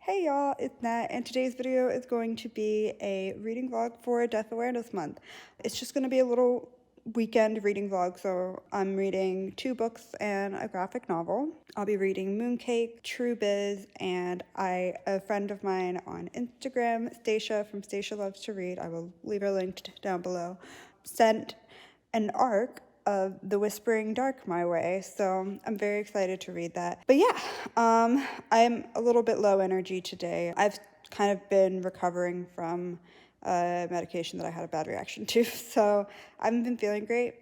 Hey y'all, it's Nat, and today's video is going to be a reading vlog for Death Awareness Month. It's just going to be a little weekend reading vlog, so I'm reading 2 books and a graphic novel. I'll be reading Mooncake, True Biz, and a friend of mine on Instagram, Stacia from Stacia Loves to Read, I will leave her linked down below, sent an arc of The Whispering Dark my way, so I'm very excited to read that. But yeah, I'm a little bit low energy today. I've kind of been recovering from a medication that I had a bad reaction to, so I haven't been feeling great.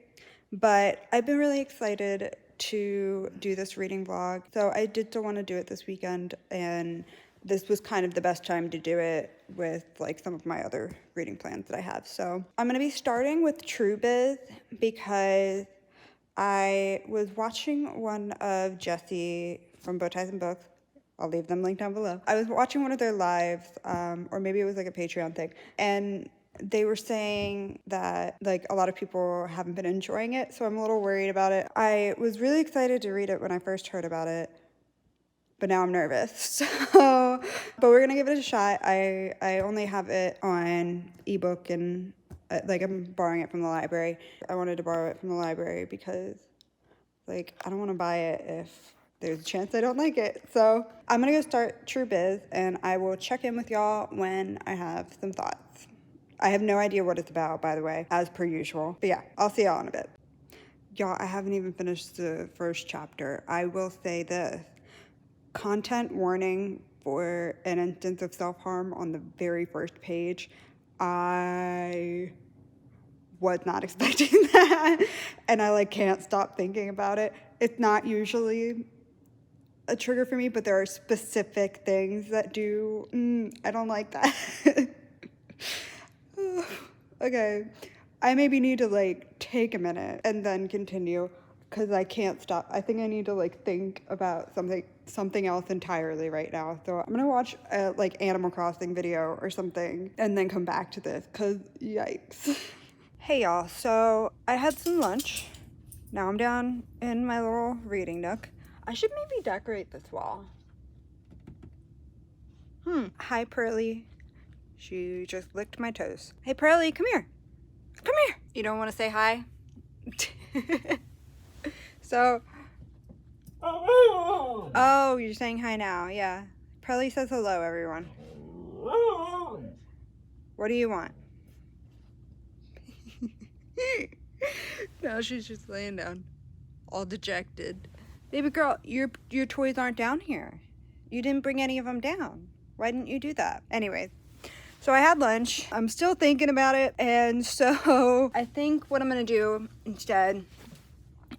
But I've been really excited to do this reading vlog, so I did still want to do it this weekend, and this was kind of the best time to do it with like some of my other reading plans that I have. So I'm going to be starting with True Biz because I was watching one of Jesse from Bow Ties and Books. I'll leave them linked down below. I was watching one of their lives, or maybe it was like a Patreon thing, and they were saying that like a lot of people haven't been enjoying it, so I'm a little worried about it. I was really excited to read it when I first heard about it, but now I'm nervous. So, but we're gonna give it a shot. I only have it on ebook and like I'm borrowing it from the library. I wanted to borrow it from the library because like I don't want to buy it if there's a chance I don't like it. So I'm gonna go start True Biz and I will check in with y'all when I have some thoughts. I have no idea what it's about, by the way, as per usual. But yeah, I'll see y'all in a bit. Y'all, I haven't even finished the first chapter. I will say this. Content warning for an instance of self-harm on the very first page. I was not expecting that, and I like can't stop thinking about it. It's not usually a trigger for me, but there are specific things that do. I don't like that. Okay, I maybe need to like take a minute and then continue because I can't stop. I think I need to like think about something else entirely right now. So I'm gonna watch a like Animal Crossing video or something and then come back to this because yikes. Hey y'all, so I had some lunch. Now I'm down in my little reading nook. I should maybe decorate this wall. Hi Pearly. She just licked my toes. Hey Pearly, come here. Come here. You don't want to say hi? So, oh, you're saying hi now. Yeah. Pearly says hello, everyone. What do you want? Now she's just laying down, all dejected. Baby girl, your toys aren't down here. You didn't bring any of them down. Why didn't you do that? Anyways, so I had lunch. I'm still thinking about it, and so I think what I'm gonna do instead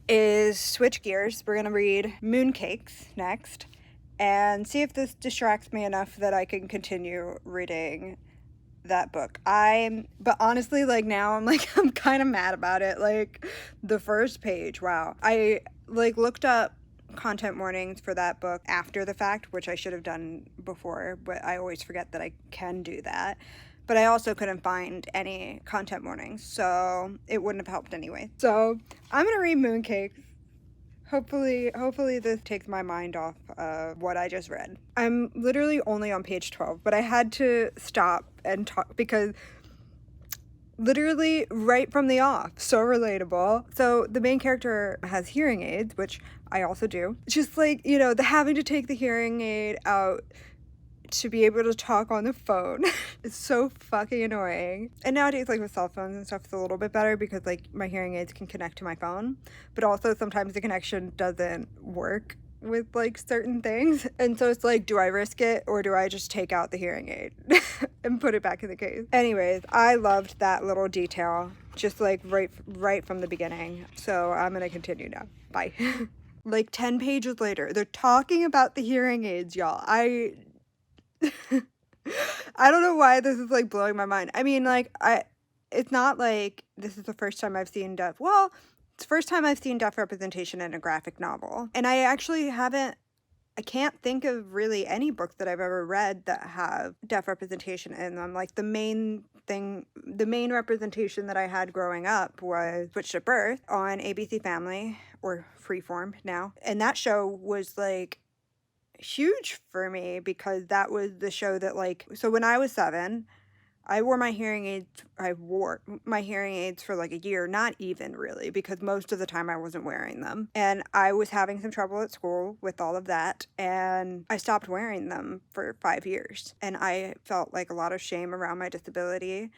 is switch gears. We're gonna read Mooncakes next and see if this distracts me enough that I can continue reading that book. But honestly, like now I'm kind of mad about it. Like the first page, wow. I like looked up content warnings for that book after the fact, which I should have done before, but I always forget that I can do that. But I also couldn't find any content warnings, so it wouldn't have helped anyway. So I'm gonna read Mooncakes. Hopefully this takes my mind off of what I just read. I'm literally only on page 12, but I had to stop and talk because literally right from the off, so relatable. So the main character has hearing aids, which I also do. Just like, you know, the having to take the hearing aid out to be able to talk on the phone is so fucking annoying. And nowadays, like with cell phones and stuff, it's a little bit better because like my hearing aids can connect to my phone, but also sometimes the connection doesn't work with like certain things. And so it's like, do I risk it or do I just take out the hearing aid and put it back in the case? Anyways, I loved that little detail, just like right from the beginning. So I'm gonna continue now. Bye. Like 10 pages later, they're talking about the hearing aids, y'all. I don't know why this is like blowing my mind. I mean, like it's not like this is the first time I've seen deaf. Well, it's the first time I've seen deaf representation in a graphic novel. And I actually I can't think of really any books that I've ever read that have deaf representation in them. Like the main representation that I had growing up was Switched at Birth on ABC Family, or Freeform now. And that show was like huge for me because that was the show that, like, so when I was 7, I wore my hearing aids for like a year, not even really, because most of the time I wasn't wearing them. And I was having some trouble at school with all of that, and I stopped wearing them for 5 years. And I felt like a lot of shame around my disability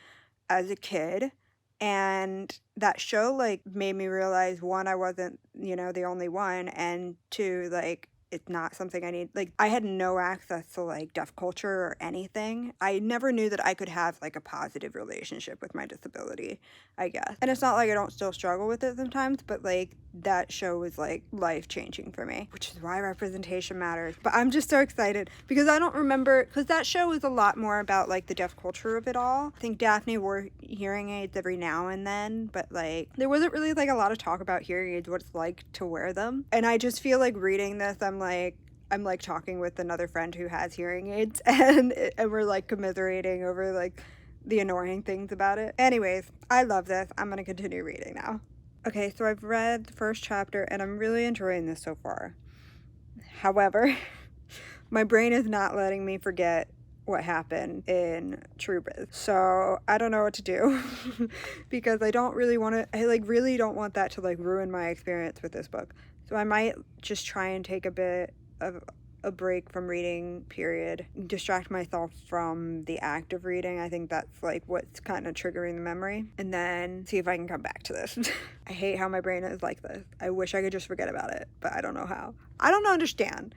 as a kid. And that show, like, made me realize, one, I wasn't, the only one, and two, like, it's not something I need. Like, I had no access to, like, deaf culture or anything. I never knew that I could have, like, a positive relationship with my disability, I guess. And it's not like I don't still struggle with it sometimes, but, like, that show was, like, life-changing for me, which is why representation matters. But I'm just so excited because I don't remember, because that show was a lot more about, like, the deaf culture of it all. I think Daphne wore hearing aids every now and then, but, like, there wasn't really, like, a lot of talk about hearing aids, what it's like to wear them. And I just feel like reading this, I'm like talking with another friend who has hearing aids, and we're like commiserating over like the annoying things about it. Anyways, I love this. I'm gonna continue reading now. Okay, so I've read the first chapter and I'm really enjoying this so far. However, my brain is not letting me forget what happened in True Biz. So I don't know what to do because I don't really want to, I like really don't want that to like ruin my experience with this book. So I might just try and take a bit of a break from reading, period. Distract myself from the act of reading. I think that's like what's kind of triggering the memory. And then see if I can come back to this. I hate how my brain is like this. I wish I could just forget about it, but I don't know how. I don't understand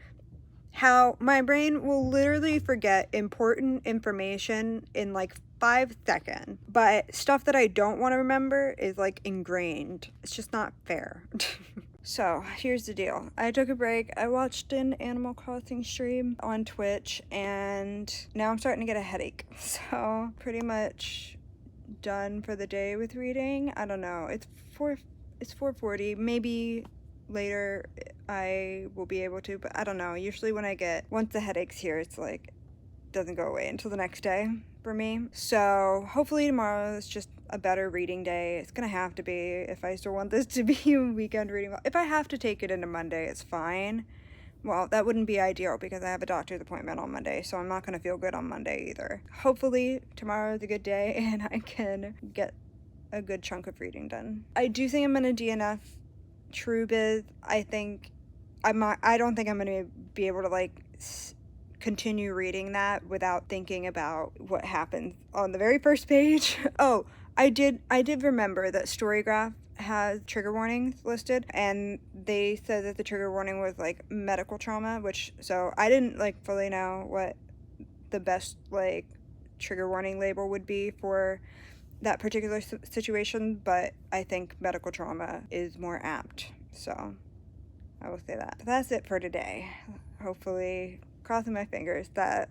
how my brain will literally forget important information in like 5 seconds, but stuff that I don't want to remember is like ingrained. It's just not fair. So here's the deal. I took a break. I watched an Animal Crossing stream on Twitch and now I'm starting to get a headache. So pretty much done for the day with reading. I don't know. It's 4:40. Maybe later I will be able to, but I don't know. Usually once the headache's here, it's like doesn't go away until the next day for me. So hopefully tomorrow is just a better reading day. It's gonna have to be if I still want this to be a weekend reading. If I have to take it into Monday, it's fine. Well, that wouldn't be ideal because I have a doctor's appointment on Monday, so I'm not gonna feel good on Monday either. Hopefully tomorrow is a good day and I can get a good chunk of reading done. I do think I'm gonna DNF True Biz. I don't think I'm gonna be able to like continue reading that without thinking about what happens on the very first page. Oh, I did remember that Storygraph has trigger warnings listed, and they said that the trigger warning was like medical trauma, so I didn't like fully know what the best like trigger warning label would be for that particular situation, but I think medical trauma is more apt, so I will say that. But that's it for today. Hopefully, crossing my fingers that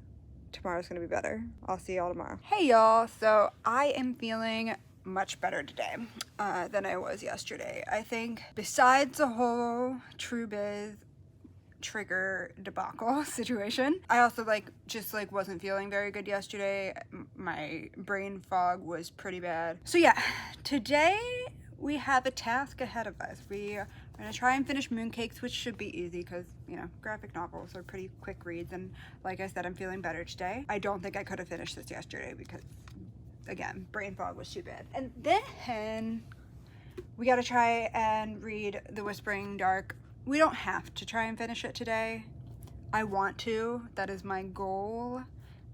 tomorrow's gonna be better. I'll see y'all tomorrow. Hey y'all, so I am feeling much better today than I was yesterday. I think besides the whole True Biz trigger debacle situation, I also just wasn't feeling very good yesterday. My brain fog was pretty bad. So yeah, today we have a task ahead of us. We are gonna try and finish Mooncakes, which should be easy because, graphic novels are pretty quick reads, and like I said, I'm feeling better today. I don't think I could have finished this yesterday because, again, brain fog was too bad. And then we gotta try and read The Whispering Dark. We don't have to try and finish it today. I want to. That is my goal.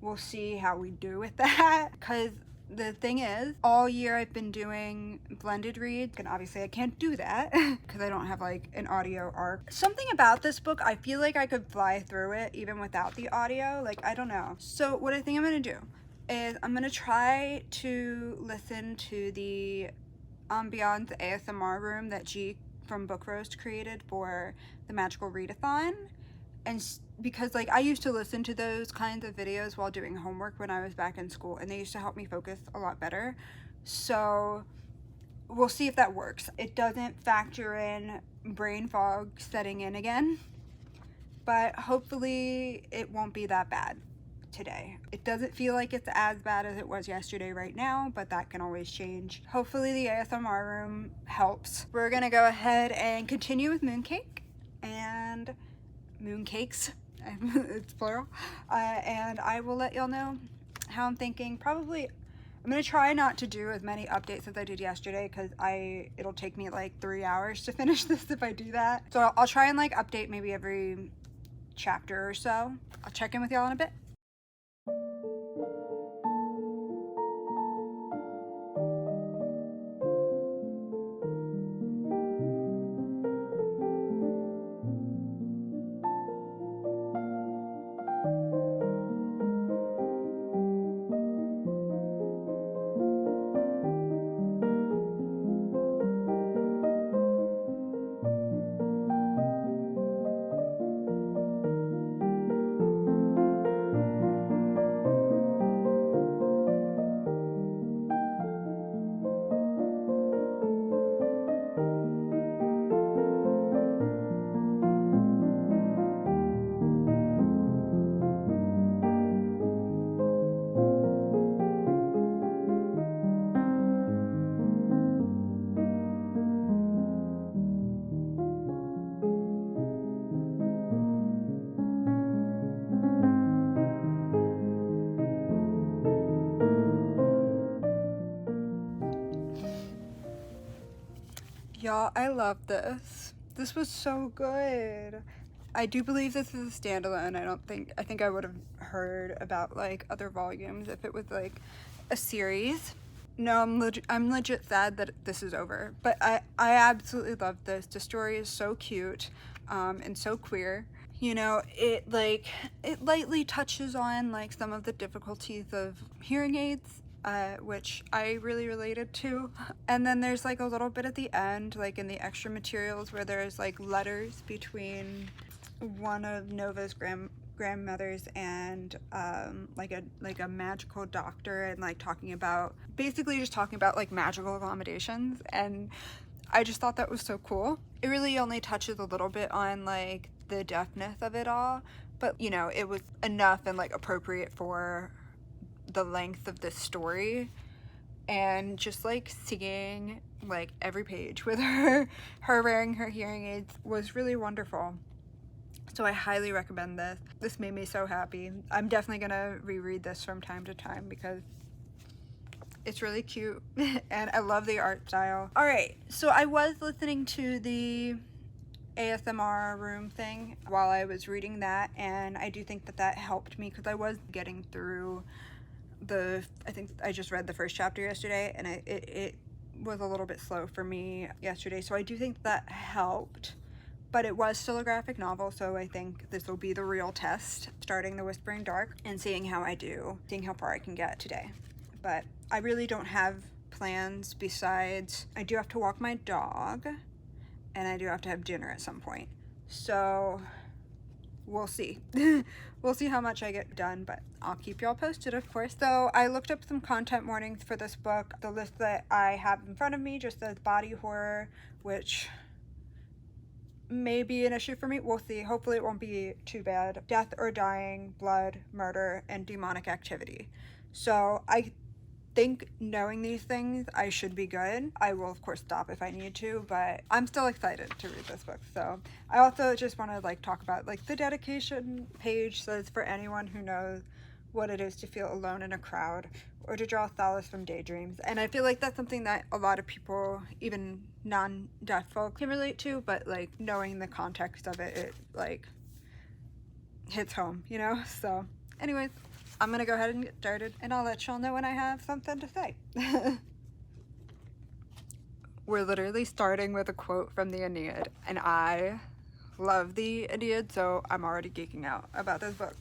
We'll see how we do with that, because the thing is, all year I've been doing blended reads, and obviously I can't do that because I don't have like an audio arc. Something about this book, I feel like I could fly through it even without the audio. I don't know. So what I think I'm gonna do is I'm gonna try to listen to the ambiance ASMR room that G from Book Roast created for the Magical Readathon, and because I used to listen to those kinds of videos while doing homework when I was back in school, and they used to help me focus a lot better. So we'll see if that works. It doesn't factor in brain fog setting in again, but hopefully it won't be that bad today. It doesn't feel like it's as bad as it was yesterday right now, but that can always change. Hopefully the ASMR room helps. We're gonna go ahead and continue with Mooncakes, It's plural. And I will let y'all know how I'm thinking. Probably, I'm going to try not to do as many updates as I did yesterday, because it'll take me like 3 hours to finish this if I do that. So I'll try and like update maybe every chapter or so. I'll check in with y'all in a bit. Y'all, I love this. This was so good. I do believe this is a standalone. I think I would have heard about like other volumes if it was like a series. No, I'm legit sad that this is over. But I absolutely love this. The story is so cute, and so queer. You know, it lightly touches on like some of the difficulties of hearing aids, which I really related to. And then there's like a little bit at the end, like in the extra materials, where there's like letters between one of Nova's grandmothers and like a magical doctor, and like basically just talking about like magical accommodations. And I just thought that was so cool. It really only touches a little bit on like the deafness of it all, but you know, it was enough and like appropriate for the length of this story. And just like seeing like every page with her wearing her hearing aids was really wonderful. So I highly recommend this. This made me so happy. I'm definitely gonna reread this from time to time because it's really cute and I love the art style. All right, so I was listening to the ASMR room thing while I was reading that, and I do think that helped me, because I was getting through I think I just read the first chapter yesterday, and it was a little bit slow for me yesterday, so I do think that helped. But it was still a graphic novel, so I think this will be the real test, starting The Whispering Dark and seeing how I do, seeing how far I can get today. But I really don't have plans besides I do have to walk my dog, and I do have to have dinner at some point. So we'll see. We'll see how much I get done, but I'll keep y'all posted, of course. So I looked up some content warnings for this book. The list that I have in front of me just says body horror, which may be an issue for me. We'll see. Hopefully it won't be too bad. Death or dying, blood, murder, and demonic activity. So I think knowing these things, I should be good. I will of course stop if I need to, but I'm still excited to read this book. So I also just want to like talk about like the dedication page says, for anyone who knows what it is to feel alone in a crowd or to draw solace from daydreams. And I feel like that's something that a lot of people, even non-deaf folk, can relate to, but like knowing the context of it, it like hits home, you know? So anyways, I'm gonna go ahead and get started, and I'll let y'all know when I have something to say. We're literally starting with a quote from the Aeneid, and I love the Aeneid, so I'm already geeking out about this book.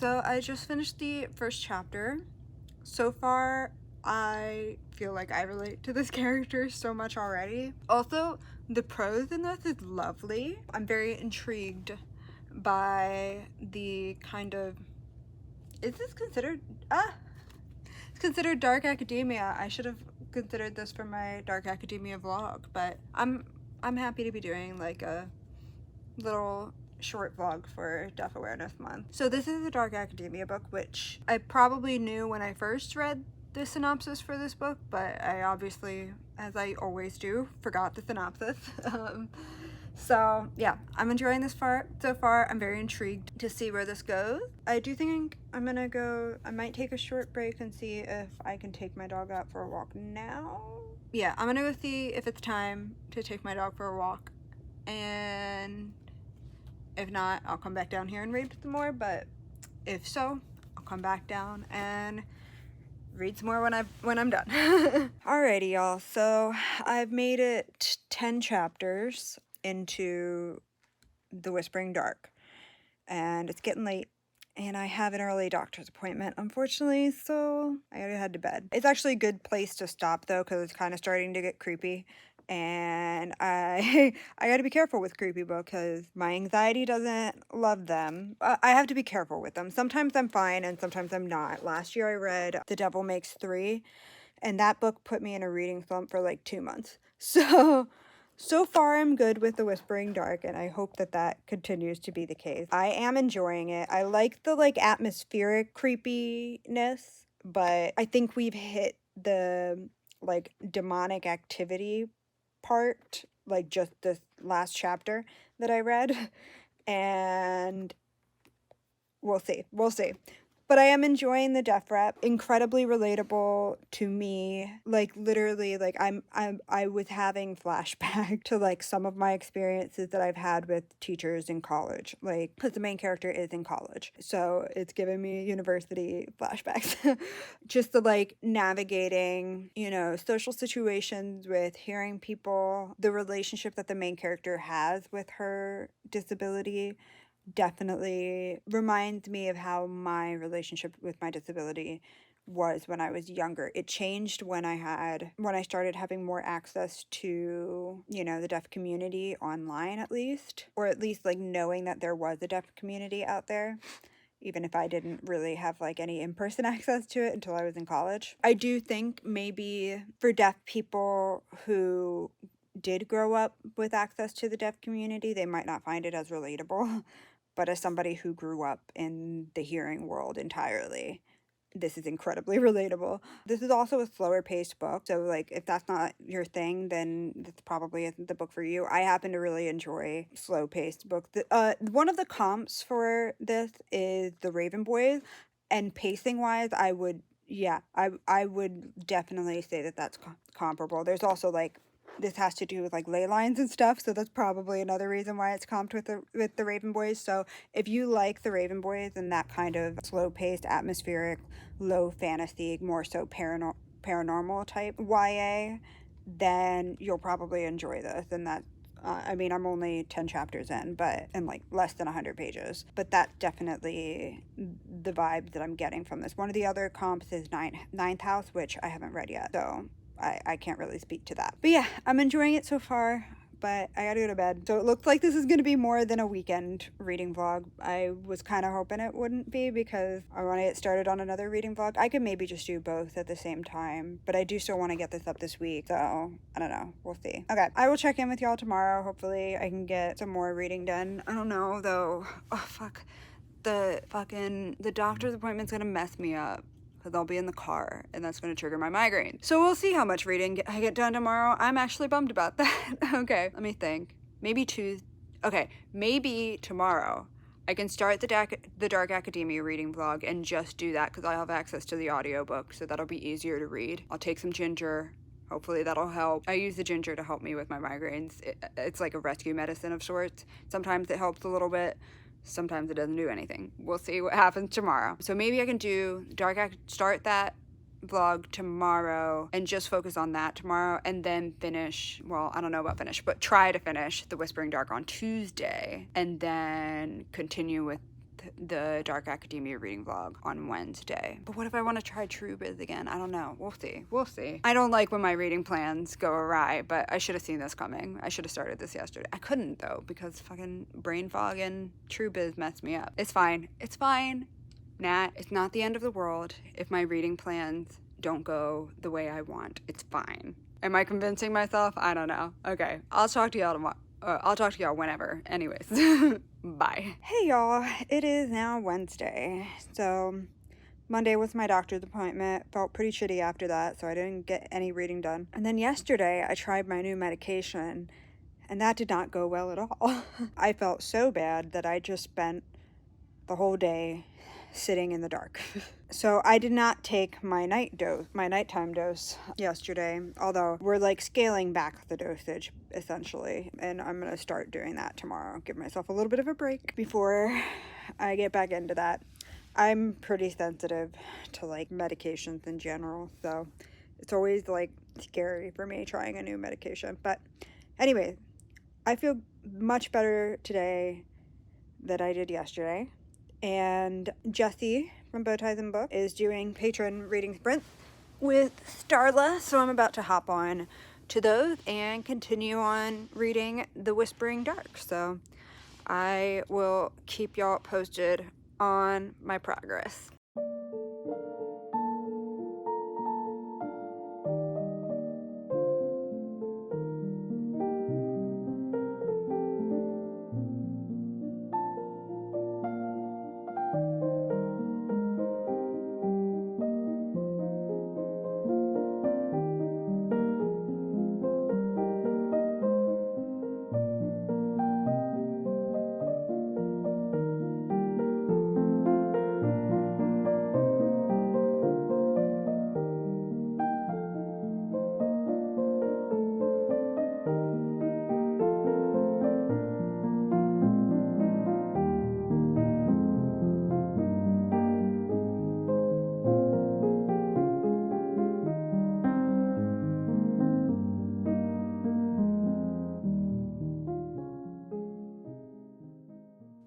So I just finished the first chapter. So far, I feel like I relate to this character so much already. Also, the prose in this is lovely. I'm very intrigued by the kind of, is this considered, it's considered dark academia. I should have considered this for my dark academia vlog, but I'm happy to be doing like a little short vlog for Deaf Awareness Month. So this is a dark academia book, which I probably knew when I first read the synopsis for this book, but I obviously, as I always do, forgot the synopsis. So yeah, I'm enjoying this so far. I'm very intrigued to see where this goes. I do think I might take a short break and see if I can take my dog out for a walk now. Yeah, I'm gonna go see if it's time to take my dog for a walk, and if not, I'll come back down here and read some more, but if so, I'll come back down and read some more when I'm done. Alrighty, y'all, so I've made it 10 chapters into The Whispering Dark, and it's getting late, and I have an early doctor's appointment, unfortunately, so I gotta head to bed. It's actually a good place to stop, though, because it's kind of starting to get creepy. And I gotta be careful with creepy books because my anxiety doesn't love them. I have to be careful with them. Sometimes I'm fine and sometimes I'm not. Last year I read The Devil Makes Three, and that book put me in a reading slump for like 2 months. So far I'm good with The Whispering Dark, and I hope that continues to be the case. I am enjoying it. I like the like atmospheric creepiness, but I think we've hit the like demonic activity part, like just this last chapter that I read, and we'll see. But I am enjoying the death rep. Incredibly relatable to me. Like literally, like I was having flashback to like some of my experiences that I've had with teachers in college. Like, because the main character is in college, so it's giving me university flashbacks. Just the like navigating, social situations with hearing people, the relationship that the main character has with her disability definitely reminds me of how my relationship with my disability was when I was younger. It changed when I started having more access to, the deaf community online, at least, or at least like knowing that there was a deaf community out there, even if I didn't really have like any in-person access to it until I was in college. I do think maybe for deaf people who did grow up with access to the deaf community, they might not find it as relatable. But as somebody who grew up in the hearing world entirely, this is incredibly relatable. This is also a slower paced book, so like if that's not your thing, then this probably isn't the book for you. I happen to really enjoy slow paced books. One of the comps for this is The Raven Boys, and pacing wise, I would definitely say that that's comparable. There's also like, this has to do with like ley lines and stuff, so that's probably another reason why it's comped with the Raven Boys. So if you like the Raven Boys and that kind of slow-paced, atmospheric, low fantasy, more so paranormal type YA, then you'll probably enjoy this. And that, I'm only 10 chapters in, and like less than 100 pages, but that's definitely the vibes that I'm getting from this. One of the other comps is Ninth House, which I haven't read yet, so I can't really speak to that. But yeah, I'm enjoying it so far, but I gotta go to bed. So it looks like this is gonna be more than a weekend reading vlog. I was kind of hoping it wouldn't be because I want to get started on another reading vlog. I could maybe just do both at the same time, but I do still want to get this up this week, so I don't know. We'll see. Okay, I will check in with y'all tomorrow. Hopefully I can get some more reading done. I don't know, though. Oh, fuck. The doctor's appointment's gonna mess me up, because I'll be in the car, and that's going to trigger my migraine. So we'll see how much reading I get done tomorrow. I'm actually bummed about that. Okay, let me think. Maybe tomorrow I can start the Dark Academia reading vlog and just do that, because I'll have access to the audiobook, so that'll be easier to read. I'll take some ginger. Hopefully that'll help. I use the ginger to help me with my migraines. It's like a rescue medicine of sorts. Sometimes it helps a little bit. Sometimes it doesn't do anything. We'll see what happens tomorrow. So maybe I can do start that vlog tomorrow and just focus on that tomorrow, and then finish, well, I don't know about finish, but try to finish The Whispering Dark on Tuesday, and then continue with the Dark Academia reading vlog on Wednesday. But what if I want to try True Biz again? I don't know. We'll see. We'll see. I don't like when my reading plans go awry, but I should have seen this coming. I should have started this yesterday. I couldn't, though, because fucking brain fog and True Biz messed me up. It's fine. It's fine. Nat, it's not the end of the world if my reading plans don't go the way I want. It's fine. Am I convincing myself? I don't know. Okay, I'll talk to y'all tomorrow. I'll talk to y'all whenever. Anyways, bye. Hey y'all, it is now Wednesday. So Monday was my doctor's appointment. Felt pretty shitty after that, so I didn't get any reading done. And then yesterday I tried my new medication, and that did not go well at all. I felt so bad that I just spent the whole day sitting in the dark. So I did not take my nighttime dose yesterday, although we're like scaling back the dosage essentially, and I'm gonna start doing that tomorrow. Give myself a little bit of a break before I get back into that. I'm pretty sensitive to like medications in general, so it's always like scary for me trying a new medication. But anyway, I feel much better today than I did yesterday. And Jessie from Bow Ties and Book is doing patron reading sprint with Starla, so I'm about to hop on to those and continue on reading The Whispering Dark. So I will keep y'all posted on my progress.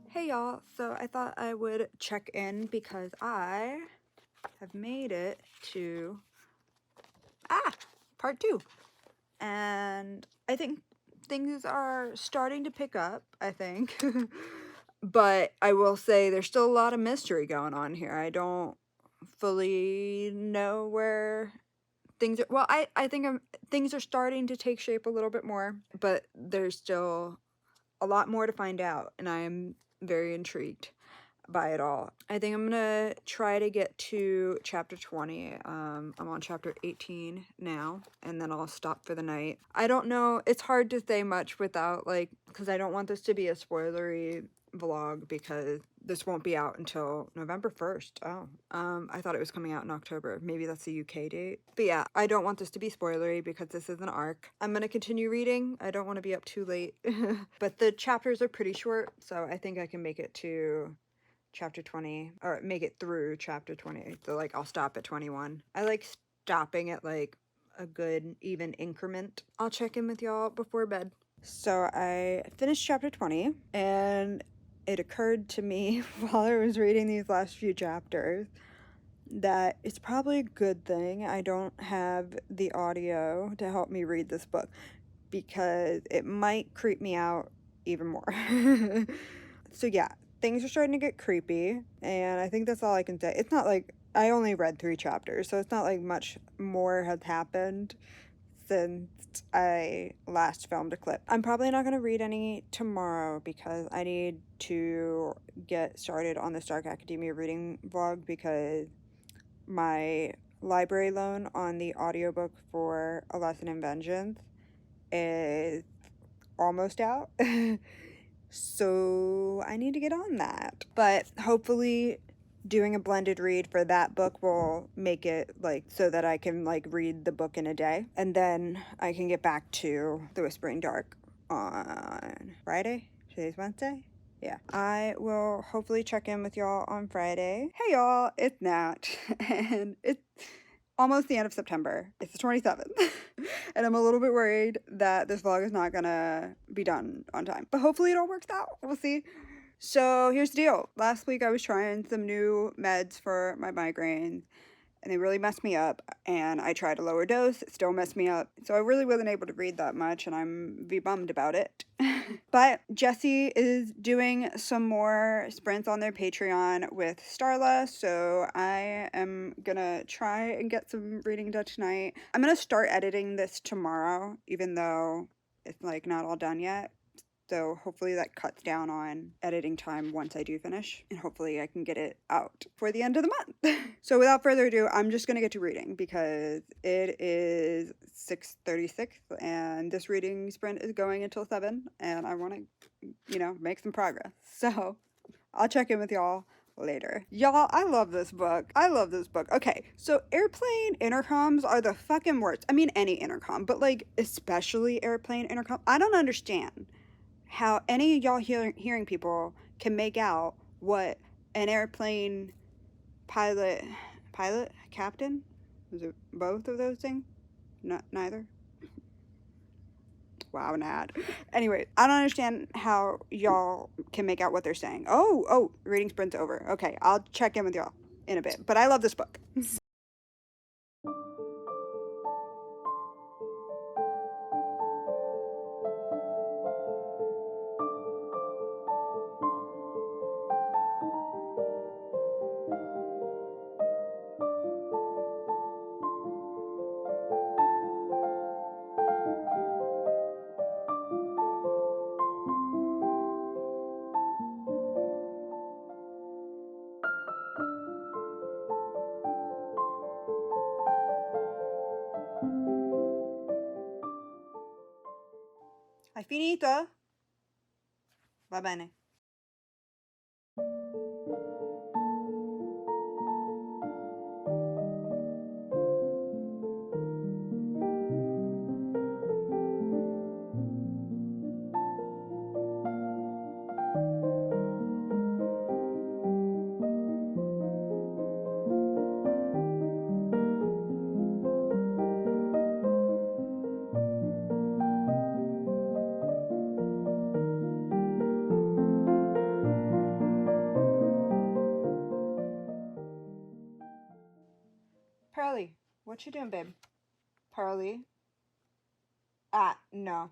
Hey y'all, so I thought I would check in because I have made it to part 2, and I think things are starting to pick up, I think. But I will say there's still a lot of mystery going on here. I don't fully know where things are. Well, I think things are starting to take shape a little bit more, but there's still a lot more to find out, and I'm very intrigued by it all. I think I'm gonna try to get to chapter 20. I'm on chapter 18 now, and then I'll stop for the night. I don't know, it's hard to say much without like, because I don't want this to be a spoilery vlog, because this won't be out until November 1st. I thought it was coming out in October. Maybe that's the UK date. But yeah, I don't want this to be spoilery because this is an arc. I'm gonna continue reading. I don't want to be up too late. But the chapters are pretty short, so I think I can make it to chapter 20, or make it through chapter 20. So like I'll stop at 21. I like stopping at like a good even increment. I'll check in with y'all before bed. So I finished chapter 20, and it occurred to me while I was reading these last few chapters that it's probably a good thing I don't have the audio to help me read this book, because it might creep me out even more. So yeah, things are starting to get creepy, and I think that's all I can say. It's not like I only read 3 chapters, so it's not like much more has happened since I last filmed a clip. I'm probably not going to read any tomorrow because I need to get started on this Dark Academia reading vlog, because my library loan on the audiobook for A Lesson in Vengeance is almost out. So I need to get on that. But hopefully doing a blended read for that book will make it like so that I can like read the book in a day, and then I can get back to The Whispering Dark on Friday. Today's Wednesday. Yeah, I will hopefully check in with y'all on Friday. Hey y'all, it's Nat, and it's almost the end of September. It's the 27th, and I'm a little bit worried that this vlog is not gonna be done on time, but hopefully it all works out. We'll see. So here's the deal. Last week I was trying some new meds for my migraines, and they really messed me up, and I tried a lower dose, it still messed me up. So I really wasn't able to read that much, and I'm bummed about it. But Jessie is doing some more sprints on their Patreon with Starla, so I am gonna try and get some reading done tonight. I'm gonna start editing this tomorrow, even though it's like not all done yet. So hopefully that cuts down on editing time once I do finish, and hopefully I can get it out for the end of the month. So without further ado, I'm just gonna get to reading because it is 6:36 and this reading sprint is going until 7, and I want to, make some progress. So I'll check in with y'all later. Y'all, I love this book. I love this book. Okay, so airplane intercoms are the fucking worst. I mean, any intercom, but like especially airplane intercom. I don't understand how any of y'all hearing people can make out what an airplane captain, is it both of those things? Neither. Wow, an ad. Anyway, I don't understand how y'all can make out what they're saying. Oh, reading sprint's over. Okay, I'll check in with y'all in a bit, but I love this book. Hai finito? Va bene. Pearly, what you doing, babe? Pearly? Ah, no.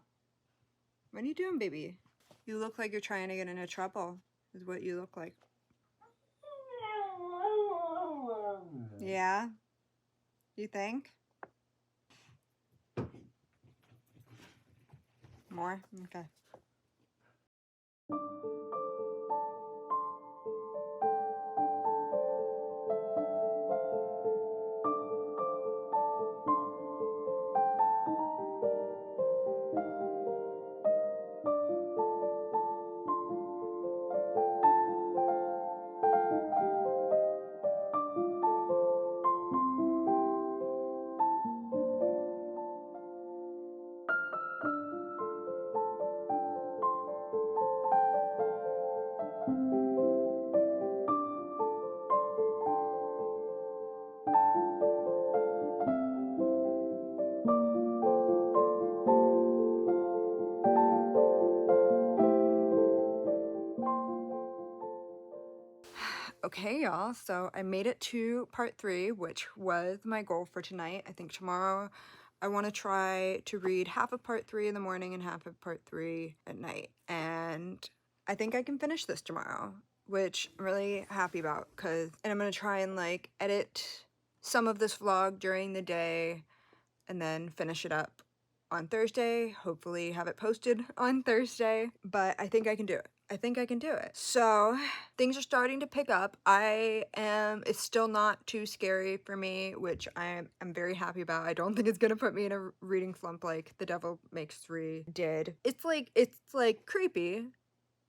What are you doing, baby? You look like you're trying to get into trouble, is what you look like. Yeah? You think? More? Okay. Okay, y'all, so I made it to part 3, which was my goal for tonight. I think tomorrow I want to try to read half of part 3 in the morning and half of part 3 at night. And I think I can finish this tomorrow, which I'm really happy about, and I'm going to try and like edit some of this vlog during the day and then finish it up on Thursday, hopefully have it posted on Thursday, but I think I can do it. I think I can do it. So things are starting to pick up. It's still not too scary for me, which I'm very happy about. I don't think it's gonna put me in a reading slump like The Devil Makes Three did. It's like creepy,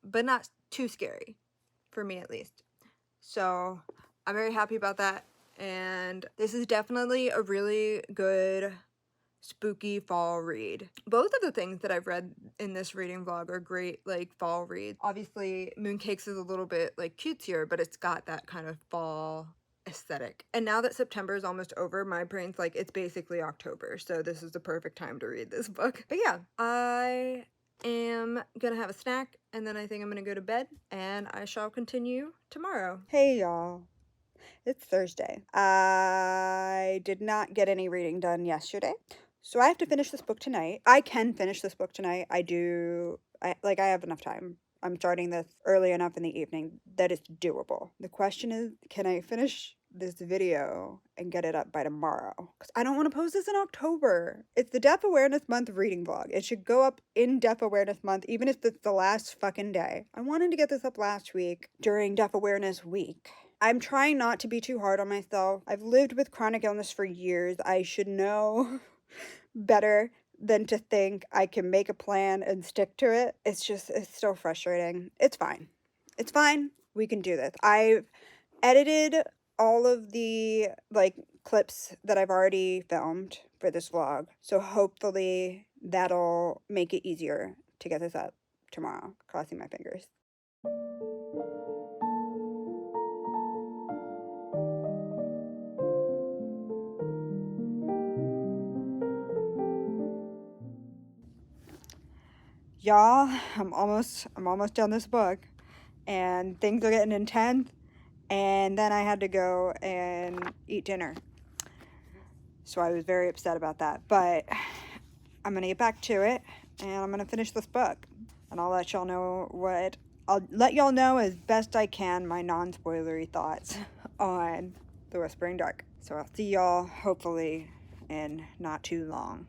but not too scary, for me at least. So I'm very happy about that. And this is definitely a really good spooky fall read. Both of the things that I've read in this reading vlog are great like fall reads. Obviously Mooncakes is a little bit like cutesier, but it's got that kind of fall aesthetic. And now that September is almost over, my brain's like it's basically October, so this is the perfect time to read this book. But yeah, I am gonna have a snack, and then I think I'm gonna go to bed, and I shall continue tomorrow. Hey y'all, it's Thursday. I did not get any reading done yesterday, so I have to finish this book tonight. I can finish this book tonight. I have enough time. I'm starting this early enough in the evening that it's doable. The question is, can I finish this video and get it up by tomorrow? Because I don't want to post this in October. It's the Deaf Awareness Month reading vlog. It should go up in Deaf Awareness Month, even if it's the last fucking day. I wanted to get this up last week during Deaf Awareness Week. I'm trying not to be too hard on myself. I've lived with chronic illness for years. I should know better than to think I can make a plan and stick to it. It's still frustrating. It's fine. It's fine. We can do this. I've edited all of the clips that I've already filmed for this vlog. So hopefully that'll make it easier to get this up tomorrow. Crossing my fingers. Y'all, I'm almost done this book, and things are getting intense, and then I had to go and eat dinner. So I was very upset about that, but I'm going to get back to it, and I'm going to finish this book, and I'll let y'all know as best I can my non-spoilery thoughts on The Whispering Dark. So I'll see y'all hopefully in not too long.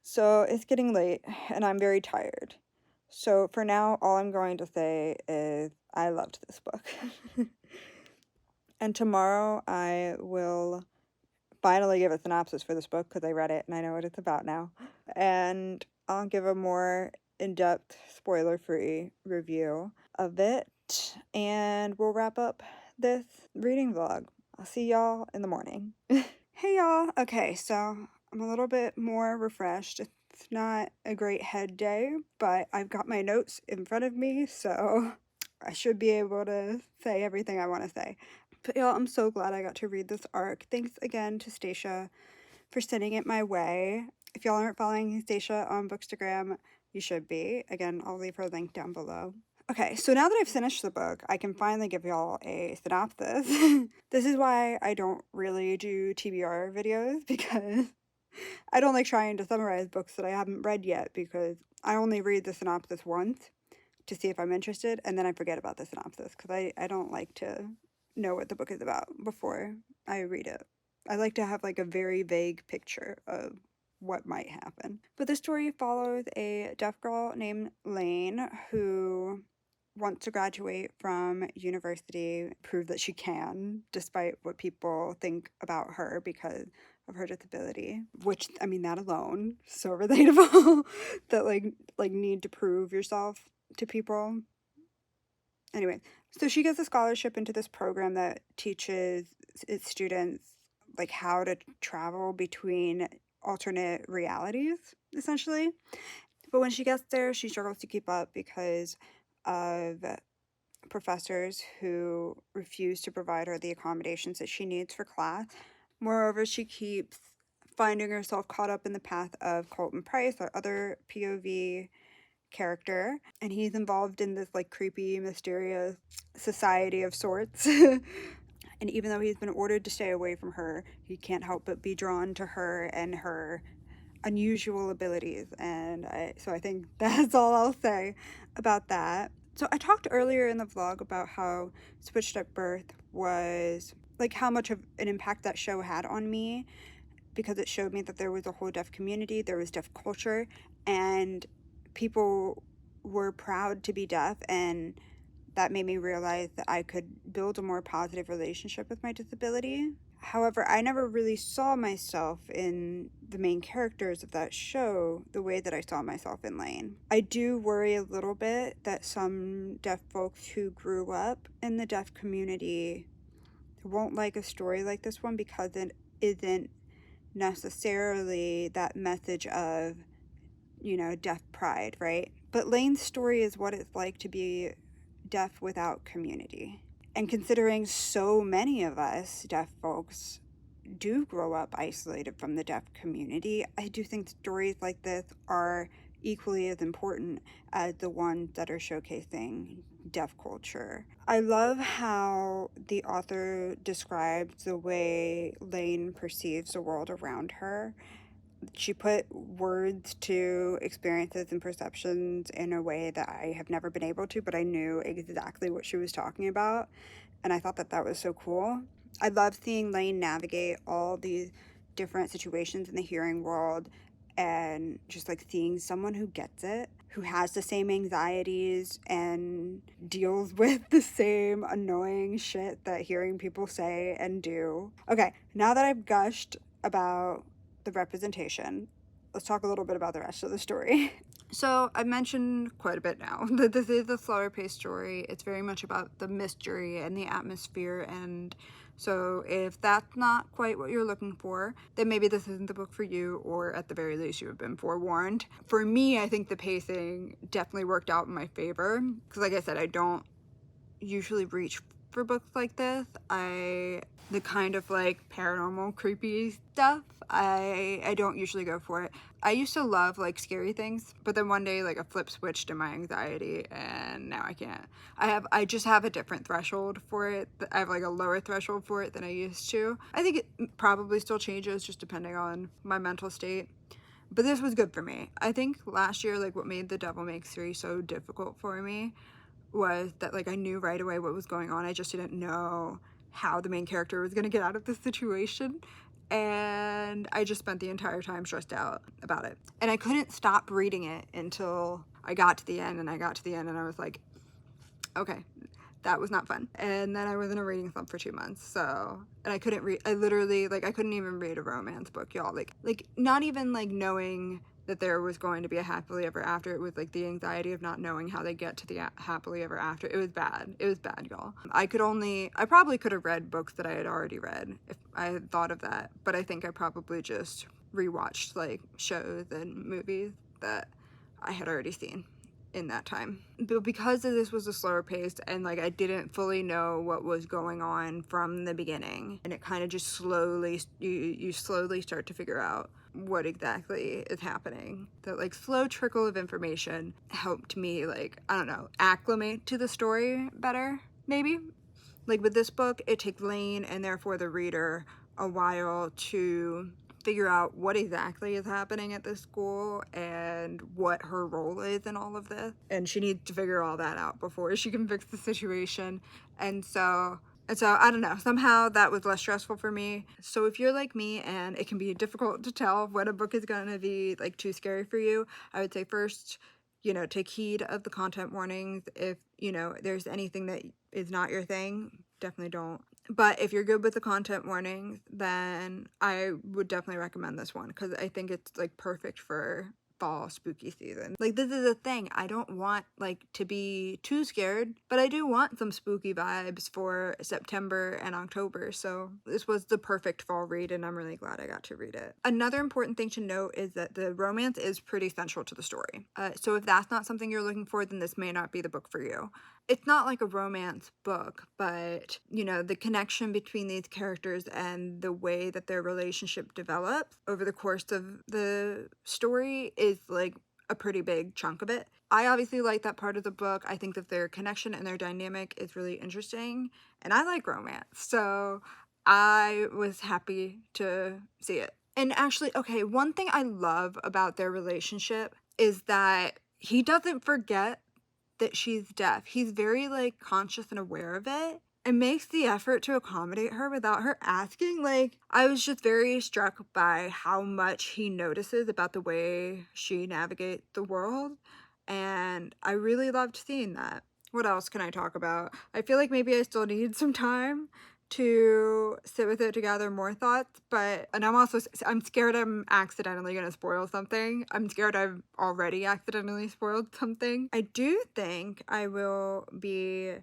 So it's getting late, and I'm very tired. So for now, all I'm going to say is I loved this book. And tomorrow I will finally give a synopsis for this book because I read it and I know what it's about now. And I'll give a more in-depth, spoiler-free review of it. And we'll wrap up this reading vlog. I'll see y'all in the morning. Hey y'all. Okay, so I'm a little bit more refreshed. It's not a great head day, but I've got my notes in front of me, so I should be able to say everything I want to say. But y'all, I'm so glad I got to read this arc. Thanks again to Stacia for sending it my way. If y'all aren't following Stacia on Bookstagram, you should be. Again, I'll leave her link down below. Okay, so now that I've finished the book, I can finally give y'all a synopsis. This is why I don't really do TBR videos, because I don't like trying to summarize books that I haven't read yet, because I only read the synopsis once to see if I'm interested, and then I forget about the synopsis, because I don't like to know what the book is about before I read it. I like to have like a very vague picture of what might happen. But the story follows a deaf girl named Lane who wants to graduate from university, prove that she can, despite what people think about her because of her disability. Which, I mean, that alone, so relatable. That like need to prove yourself to people. Anyway, so she gets a scholarship into this program that teaches its students like how to travel between alternate realities, essentially. But when she gets there, she struggles to keep up because of professors who refuse to provide her the accommodations that she needs for class. Moreover, she keeps finding herself caught up in the path of Colton Price, our other POV character, and he's involved in this like creepy, mysterious society of sorts. And even though he's been ordered to stay away from her, he can't help but be drawn to her and her unusual abilities. And so I think that's all I'll say about that. So I talked earlier in the vlog about how Switched at Birth was like how much of an impact that show had on me, because it showed me that there was a whole deaf community, there was deaf culture, and people were proud to be deaf and that made me realize that I could build a more positive relationship with my disability. However, I never really saw myself in the main characters of that show the way that I saw myself in Lane. I do worry a little bit that some deaf folks who grew up in the deaf community won't like a story like this one because it isn't necessarily that message of, deaf pride, right? But Lane's story is what it's like to be deaf without community. And considering so many of us deaf folks do grow up isolated from the deaf community, I do think stories like this are equally as important as the ones that are showcasing deaf culture. I love how the author describes the way Lane perceives the world around her. She put words to experiences and perceptions in a way that I have never been able to, but I knew exactly what she was talking about. And I thought that that was so cool. I love seeing Lane navigate all these different situations in the hearing world and just like seeing someone who gets it, who has the same anxieties and deals with the same annoying shit that hearing people say and do. Okay, now that I've gushed about the representation, let's talk a little bit about the rest of the story. So I mentioned quite a bit now that this is a slower paced story. It's very much about the mystery and the atmosphere, and so if that's not quite what you're looking for, then maybe this isn't the book for you, or at the very least you have been forewarned. For me, I think the pacing definitely worked out in my favor, because like I said, I don't usually reach for books like this. The kind of like paranormal creepy stuff, I don't usually go for it. I used to love like scary things, but then one day like a flip switched in my anxiety and now I can't. I just have a different threshold for it. I have like a lower threshold for it than I used to. I think it probably still changes just depending on my mental state. But this was good for me. I think last year, like what made The Devil Makes Three so difficult for me was that like I knew right away what was going on. I just didn't know how the main character was gonna get out of this situation, and I just spent the entire time stressed out about it. And I couldn't stop reading it until I got to the end, and I was like, okay, that was not fun. And then I was in a reading slump for 2 months, so, and I couldn't read, I literally, like, I couldn't even read a romance book, y'all. Like not even like knowing that there was going to be a happily ever after. It was like the anxiety of not knowing how they get to the happily ever after. It was bad, y'all. I probably could have read books that I had already read if I had thought of that, but I think I probably just rewatched like shows and movies that I had already seen in that time. But because this was a slower pace and like I didn't fully know what was going on from the beginning, and it kind of just slowly, you slowly start to figure out what exactly is happening. That like slow trickle of information helped me, like, I don't know, acclimate to the story better, maybe. Like with this book, it takes Lane and therefore the reader a while to figure out what exactly is happening at this school and what her role is in all of this. And she needs to figure all that out before she can fix the situation. And so I don't know, somehow that was less stressful for me. So if you're like me and it can be difficult to tell when a book is gonna be like too scary for you, I would say first, take heed of the content warnings. If, there's anything that is not your thing, definitely don't. But if you're good with the content warnings, then I would definitely recommend this one because I think it's like perfect for fall spooky season. Like this is a thing. I don't want like to be too scared, but I do want some spooky vibes for September and October. So this was the perfect fall read and I'm really glad I got to read it. Another important thing to note is that the romance is pretty central to the story. So if that's not something you're looking for, then this may not be the book for you. It's not like a romance book, but, the connection between these characters and the way that their relationship develops over the course of the story is like a pretty big chunk of it. I obviously like that part of the book. I think that their connection and their dynamic is really interesting, and I like romance, so I was happy to see it. And actually, okay, one thing I love about their relationship is that he doesn't forget that she's deaf. He's very like conscious and aware of it and makes the effort to accommodate her without her asking. Like, I was just very struck by how much he notices about the way she navigates the world, and I really loved seeing that. What else can I talk about? I feel like maybe I still need some time to sit with it to gather more thoughts, and I'm scared I'm accidentally gonna spoil something. I'm scared I've already accidentally spoiled something. I do think I will be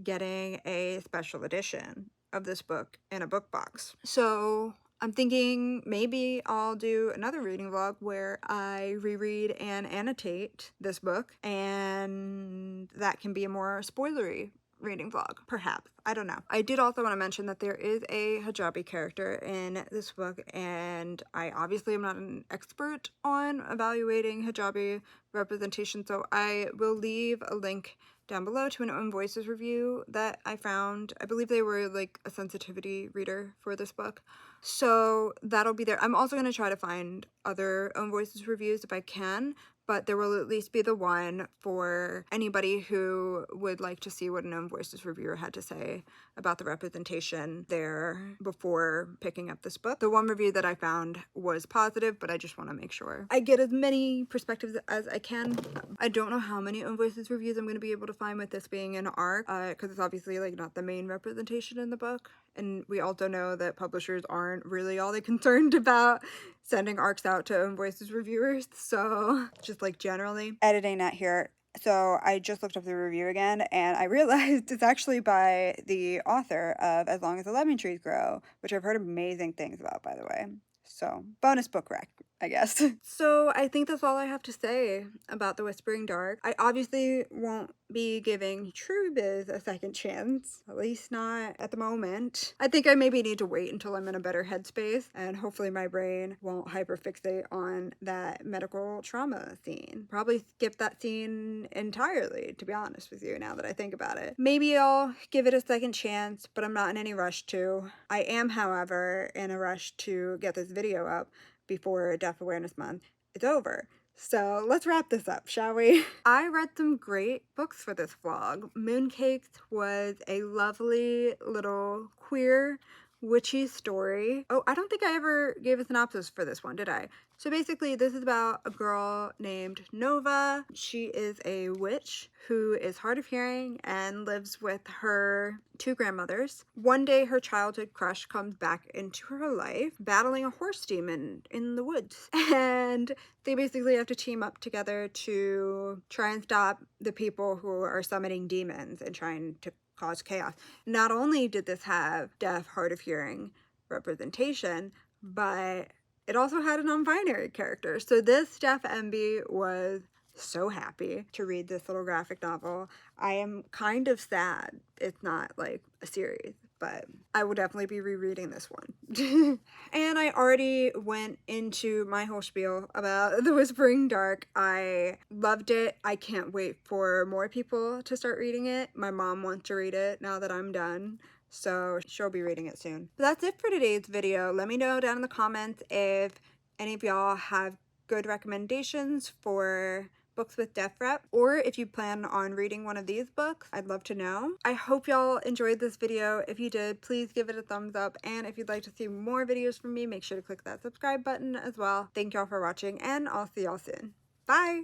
getting a special edition of this book in a book box. So I'm thinking maybe I'll do another reading vlog where I reread and annotate this book, and that can be a more spoilery reading vlog, perhaps. I don't know. I did also want to mention that there is a hijabi character in this book, and I obviously am not an expert on evaluating hijabi representation, so I will leave a link down below to an Own Voices review that I found. I believe they were like a sensitivity reader for this book, so that'll be there. I'm also going to try to find other Own Voices reviews if I can, but there will at least be the one for anybody who would like to see what an Own Voices reviewer had to say about the representation there before picking up this book. The one review that I found was positive, but I just want to make sure I get as many perspectives as I can. I don't know how many Own Voices reviews I'm going to be able to find with this being an arc, because it's obviously like not the main representation in the book. And we also know that publishers aren't really all that concerned about sending arcs out to Own Voices reviewers, so just like generally. Editing that here. So I just looked up the review again, and I realized it's actually by the author of As Long as the Lemon Trees Grow, which I've heard amazing things about, by the way. So bonus book rec, I guess. So I think that's all I have to say about The Whispering Dark. I obviously won't be giving True Biz a second chance, at least not at the moment. I think I maybe need to wait until I'm in a better headspace, and hopefully my brain won't hyperfixate on that medical trauma scene. Probably skip that scene entirely, to be honest with you, now that I think about it. Maybe I'll give it a second chance, but I'm not in any rush to. I am, however, in a rush to get this video up before Deaf Awareness Month is over. So let's wrap this up, shall we? I read some great books for this vlog. Mooncakes was a lovely little queer witchy story. Oh, I don't think I ever gave a synopsis for this one, did I? So basically, this is about a girl named Nova. She is a witch who is hard of hearing and lives with her two grandmothers. One day, her childhood crush comes back into her life, battling a horse demon in the woods. And they basically have to team up together to try and stop the people who are summoning demons and trying to cause chaos. Not only did this have deaf, hard of hearing representation, but it also had a non-binary character. So this deaf MB was so happy to read this little graphic novel. I am kind of sad it's not like a series, but I will definitely be rereading this one. And I already went into my whole spiel about The Whispering Dark. I loved it. I can't wait for more people to start reading it. My mom wants to read it now that I'm done, so she'll be reading it soon. But that's it for today's video. Let me know down in the comments if any of y'all have good recommendations for books with deaf rep, or if you plan on reading one of these books. I'd love to know. I hope y'all enjoyed this video. If you did, please give it a thumbs up, and if you'd like to see more videos from me, make sure to click that subscribe button as well. Thank y'all for watching, and I'll see y'all soon. Bye!